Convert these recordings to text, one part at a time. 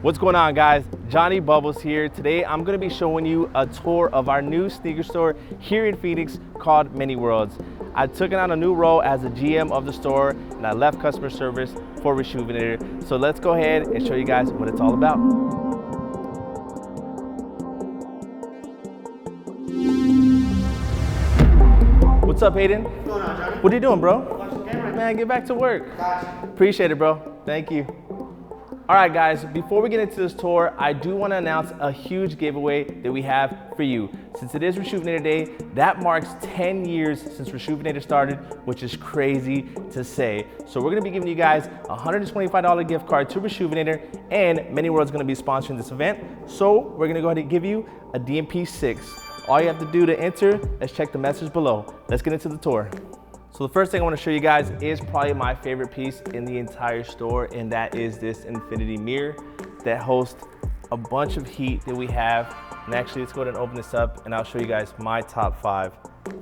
What's going on, guys? Jonny Bubbles here. Today I'm going to be showing you a tour of our new sneaker store here in Phoenix called Many Worlds. I've taken on a new role as the GM of the store and I left customer service for Rejuvenator. So let's go ahead and show you guys what it's all about. What's up, Hayden? What's going on, Johnny? What are you doing, bro? Watch the camera. Man, get back to work. Gotcha. Appreciate it, bro. Thank you. All right, guys, before we get into this tour, I do want to announce a huge giveaway that we have for you. Since it is Rejuvenator Day, that marks 10 years since Rejuvenator started, which is crazy to say. So we're going to be giving you guys a $125 gift card to Rejuvenator, and Many Worlds is going to be sponsoring this event. So we're going to go ahead and give you a DMP 6. All you have to do to enter is check the message below. Let's get into the tour. So the first thing I want to show you guys is probably my favorite piece in the entire store, and that is this infinity mirror that hosts a bunch of heat that we have. And actually, let's go ahead and open this up and I'll show you guys my top 5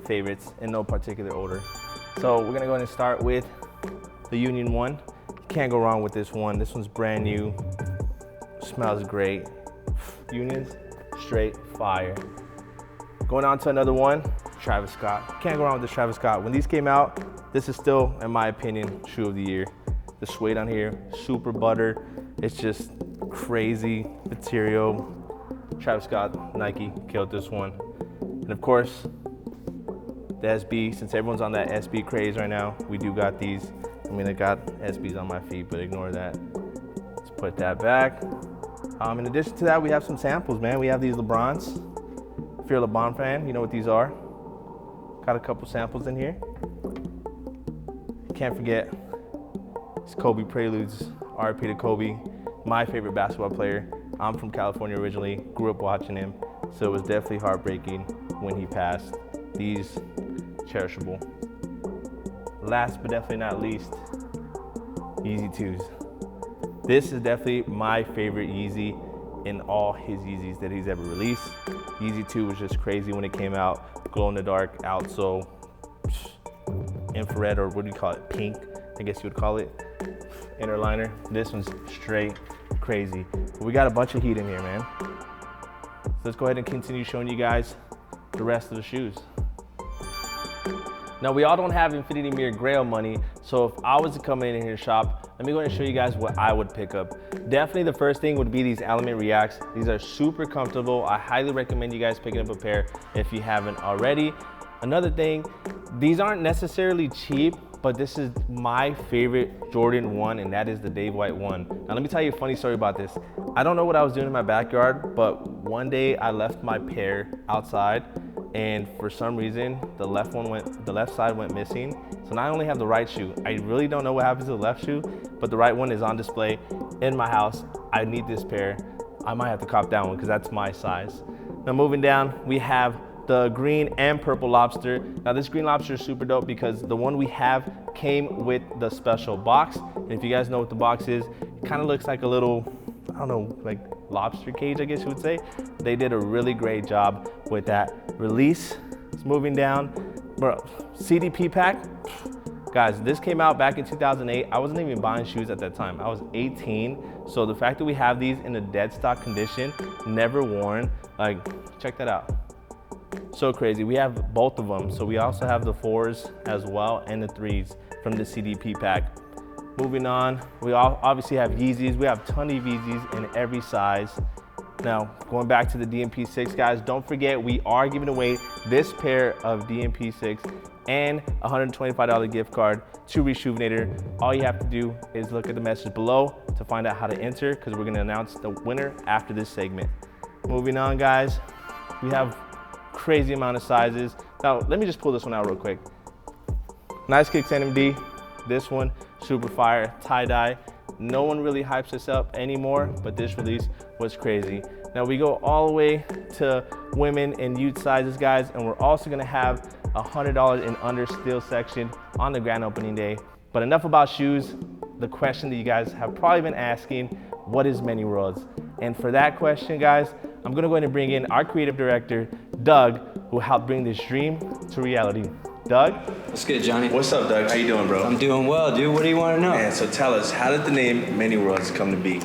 favorites in no particular order. So we're gonna go ahead and start with the Union one. You can't go wrong with this one. This one's brand new, smells great. Union's straight fire. Going on to another one, Travis Scott. Can't go wrong with this Travis Scott. When these came out, this is still, in my opinion, shoe of the year. The suede on here, super butter. It's just crazy material. Travis Scott, Nike, killed this one. And of course, the SB, since everyone's on that SB craze right now, we do got these. I mean, I got SBs on my feet, but ignore that. Let's put that back. In addition to that, we have some samples, man. We have these Lebrons. If you're a LeBron fan, you know what these are. Got a couple samples in here. Can't forget, it's Kobe Preludes, RIP to Kobe, my favorite basketball player. I'm from California originally, grew up watching him, so it was definitely heartbreaking when he passed. These, cherishable. Last but definitely not least, Yeezy 2s. This is definitely my favorite Yeezy in all his Yeezys that he's ever released. Yeezy 2 was just crazy when it came out. Glow in the dark, outsole, infrared, or what do you call it? Pink, I guess you would call it. Inner liner. This one's straight crazy. But we got a bunch of heat in here, man. So let's go ahead and continue showing you guys the rest of the shoes. Now, we all don't have Infinity Mirror Grail money, so if I was to come in here and shop, let me go ahead and show you guys what I would pick up. Definitely the first thing would be these Element Reacts. These are super comfortable. I highly recommend you guys picking up a pair if you haven't already. Another thing, these aren't necessarily cheap, but this is my favorite Jordan 1, and that is the Dave White 1. Now let me tell you a funny story about this. I don't know what I was doing in my backyard, but one day I left my pair outside, and for some reason the left side went missing. So now I only have the right shoe. I really don't know what happens to the left shoe, but the right one is on display in my house. I need this pair. I might have to cop that one because that's my size. Now moving down, we have the green and purple Lobster. Now this green Lobster is super dope because the one we have came with the special box. And if you guys know what the box is, it kind of looks like a little, I don't know, like lobster cage, I guess you would say. They did a really great job with that release. It's moving down. Bro, Cdp Pack. Guys, this came out back in 2008. I wasn't even buying shoes at that time. I was 18. So the fact that we have these in a dead stock condition, never worn, like, check that out. So crazy. We have both of them. So we also have the 4s as well and the 3s from the Cdp Pack. Moving on, we obviously have Yeezys. We have a ton of Yeezys in every size. Now, going back to the DMP 6, guys, don't forget we are giving away this pair of DMP 6 and a $125 gift card to Rejuvenator. All you have to do is look at the message below to find out how to enter, because we're gonna announce the winner after this segment. Moving on, guys, we have crazy amount of sizes. Now, let me just pull this one out real quick. Nice Kicks NMD. This one, super fire, tie-dye. No one really hypes this up anymore, but this release was crazy. Now we go all the way to women and youth sizes, guys, and we're also gonna have a $100 and under steel section on the grand opening day. But enough about shoes. The question that you guys have probably been asking, what is Many Worlds? And for that question, guys, I'm gonna go ahead and bring in our creative director, Doug, who helped bring this dream to reality. Doug? What's good, Johnny? What's up, Doug? How you doing, bro? I'm doing well, dude. What do you want to know? Man, so tell us, how did the name Many Worlds come to be?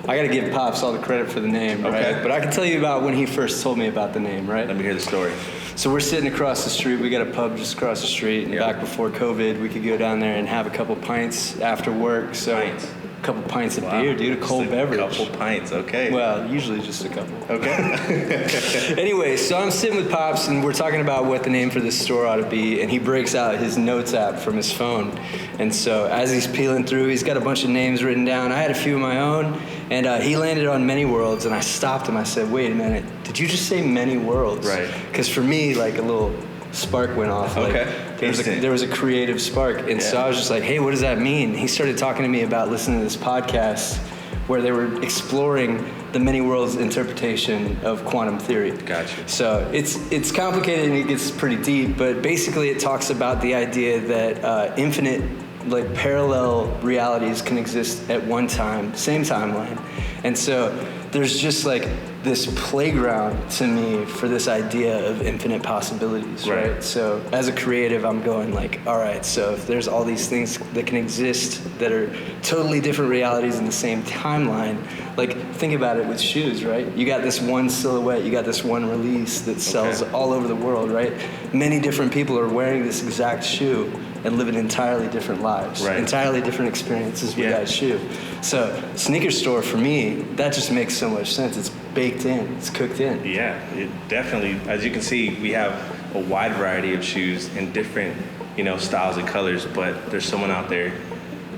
I got to give Pops all the credit for the name, Okay. right? But I can tell you about when he first told me about the name, right? Let me hear the story. So we're sitting across the street. We got a pub just across the street. And back before COVID, we could go down there and have a couple pints after work. So Pints. a couple pints of beer, dude, a cold beverage. A couple pints, okay. Well, usually just a couple. Okay. Anyway, so I'm sitting with Pops, and we're talking about what the name for this store ought to be, and he breaks out his notes app from his phone. And so as he's peeling through, he's got a bunch of names written down. I had a few of my own, and he landed on Many Worlds, and I stopped him. I said, wait a minute, did you just say Many Worlds? Right. Because for me, like, a little spark went off. Okay. Like, there was a creative spark. And so I was just like, hey, what does that mean? He started talking to me about listening to this podcast where they were exploring the Many Worlds interpretation of quantum theory. Gotcha. So it's complicated and it gets pretty deep, but basically it talks about the idea that infinite, like, parallel realities can exist at one time, same timeline. And so there's just like this playground to me for this idea of infinite possibilities, right? So as a creative, I'm going like, all right, so if there's all these things that can exist that are totally different realities in the same timeline, like, think about it with shoes, right? You got this one silhouette, you got this one release that sells all over the world, right? Many different people are wearing this exact shoe and living entirely different lives, entirely different experiences with that shoe. So sneaker store, for me, that just makes so much sense. It's baked in, it's cooked in. Yeah, it definitely. As you can see, we have a wide variety of shoes in different, styles and colors, but there's someone out there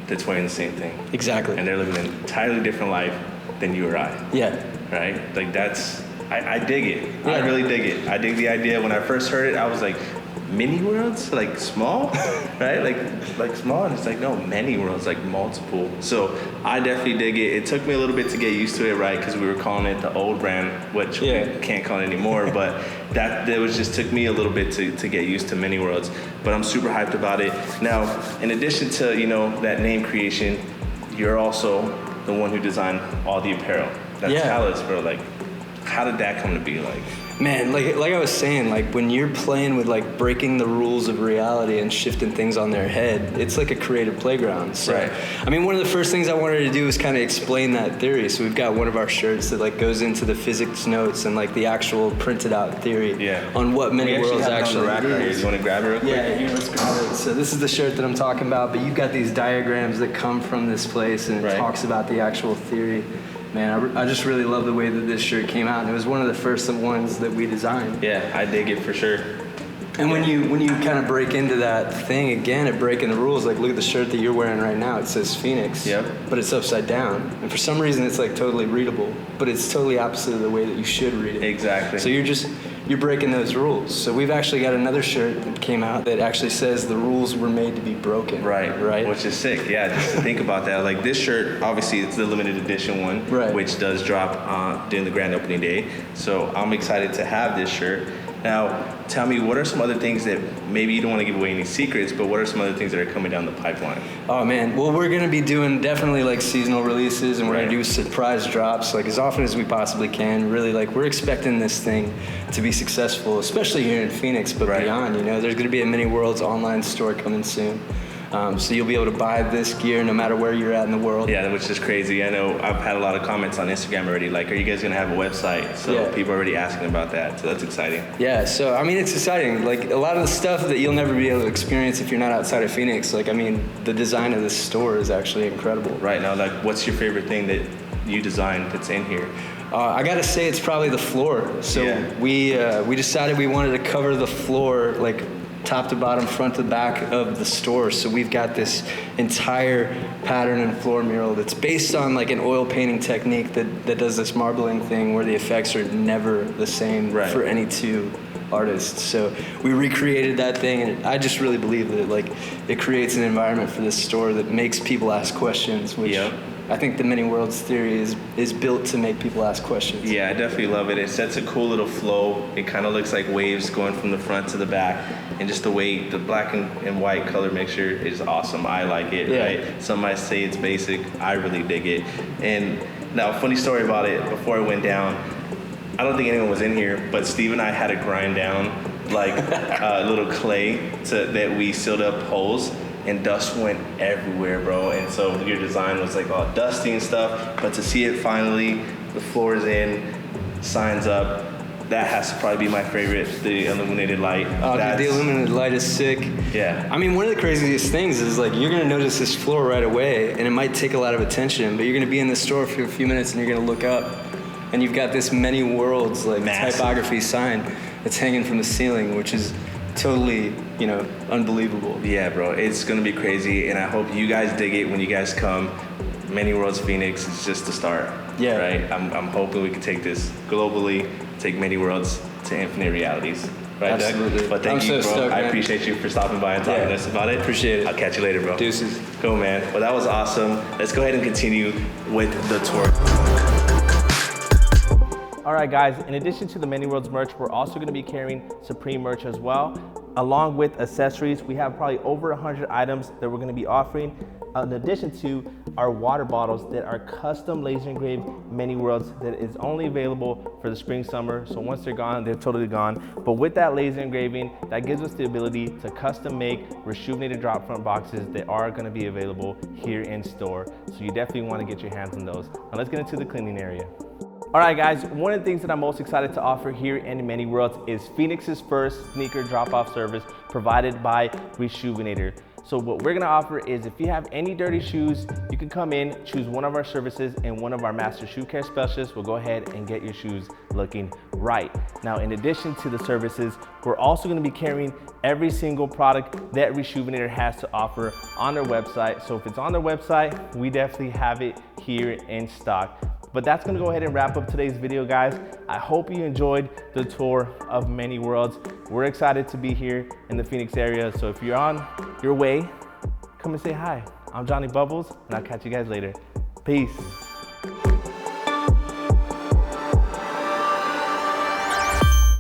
that's wearing the same thing. Exactly. And they're living an entirely different life than you or I. Yeah. Right? Like, I dig it. Yeah. I really dig it. I dig the idea. When I first heard it, I was like, Many Worlds? Like, small? Right? Like small? And it's like, no, Many Worlds, like multiple. So I definitely dig it. It took me a little bit to get used to it, right? Because we were calling it the old brand, which we can't call it anymore. But that was just took me a little bit to get used to Many Worlds. But I'm super hyped about it. Now, in addition to, that name creation, you're also the one who designed all the apparel. Tell us, bro, like, how did that come to be? Like, man, like I was saying, like, when you're playing with, like, breaking the rules of reality and shifting things on their head, it's like a creative playground. So, I mean, one of the first things I wanted to do was kind of explain that theory. So we've got one of our shirts that, like, goes into the physics notes and, like, the actual printed out theory on what Many Worlds actually is. You want to grab it real quick? Yeah, here, let's grab it. So this is the shirt that I'm talking about, but you've got these diagrams that come from this place, and it talks about the actual theory. Man, I just really love the way that this shirt came out, and it was one of the first ones that we designed. Yeah, I dig it for sure. And when you kind of break into that thing again at breaking the rules, like, look at the shirt that you're wearing right now. It says Phoenix, but it's upside down. And for some reason, it's like totally readable, but it's totally opposite of the way that you should read it. Exactly. So you're breaking those rules. So we've actually got another shirt that came out that actually says the rules were made to be broken. Right. Which is sick. Yeah, just to think about that. Like, this shirt, obviously, it's the limited edition one, which does drop during the grand opening day. So I'm excited to have this shirt. Now, tell me, what are some other things that, maybe you don't want to give away any secrets, but what are some other things that are coming down the pipeline? Oh, man. Well, we're going to be doing definitely, like, seasonal releases, and we're going to do surprise drops, like, as often as we possibly can. Really, like, we're expecting this thing to be successful, especially here in Phoenix, but beyond, There's going to be a Many Worlds online store coming soon. So you'll be able to buy this gear no matter where you're at in the world. Yeah, which is crazy. I know I've had a lot of comments on Instagram already, like, are you guys going to have a website? So people are already asking about that, so that's exciting. Yeah, so, I mean, it's exciting. Like, a lot of the stuff that you'll never be able to experience if you're not outside of Phoenix, like, I mean, the design of this store is actually incredible. Right, now, like, what's your favorite thing that you designed that's in here? I gotta say, it's probably the floor. So we decided we wanted to cover the floor, like, top to bottom, front to back of the store. So we've got this entire pattern and floor mural that's based on, like, an oil painting technique that does this marbling thing where the effects are never the same for any two artists. So we recreated that thing, and I just really believe that, like, it creates an environment for this store that makes people ask questions, which I think the Many Worlds theory is built to make people ask questions. Yeah, I definitely love it. It sets a cool little flow. It kind of looks like waves going from the front to the back, and just the way the black and white color mixture is awesome. I like it, right? Some might say it's basic. I really dig it. And now, funny story about it, before it went down, I don't think anyone was in here, but Steve and I had to grind down, like, little clay that we sealed up holes. and dust went everywhere, bro. And so your design was like all dusty and stuff. But to see it finally, the floor is in, signs up. That has to probably be my favorite, the illuminated light. Oh, dude, the illuminated light is sick. Yeah. I mean, one of the craziest things is like you're gonna notice this floor right away, and it might take a lot of attention, but you're gonna be in the store for a few minutes, and you're gonna look up, and you've got this many worlds like massive typography sign that's hanging from the ceiling, which is totally, you know, unbelievable. Yeah, bro, it's gonna be crazy, and I hope you guys dig it when you guys come. Many Worlds Phoenix is just the start. Yeah. Right. I'm hoping we can take this globally, take Many Worlds to infinite realities. Right, Absolutely. Doug? But thank I'm you, so bro. stoked, I man. appreciate you for stopping by and talking to us about it. Appreciate it. I'll catch you later, bro. Deuces. Cool, man. Well, that was awesome. Let's go ahead and continue with the tour. All right, guys, in addition to the Many Worlds merch, we're also gonna be carrying Supreme merch as well. Along with accessories, we have probably over 100 items that we're gonna be offering, in addition to our water bottles that are custom laser engraved Many Worlds that is only available for the spring, summer. So once they're gone, they're totally gone. But with that laser engraving, that gives us the ability to custom make rejuvenated drop front boxes that are gonna be available here in store. So you definitely wanna get your hands on those. Now let's get into the cleaning area. All right, guys, one of the things that I'm most excited to offer here in Many Worlds is Phoenix's first sneaker drop-off service provided by Rejuvenator. So what we're gonna offer is if you have any dirty shoes, you can come in, choose one of our services, and one of our master shoe care specialists will go ahead and get your shoes looking right. Now, in addition to the services, we're also gonna be carrying every single product that Rejuvenator has to offer on their website. So if it's on their website, we definitely have it here in stock. But that's gonna go ahead and wrap up today's video, guys. I hope you enjoyed the tour of Many Worlds. We're excited to be here in the Phoenix area. So if you're on your way, come and say hi. I'm Jonny Bubbles, and I'll catch you guys later. Peace.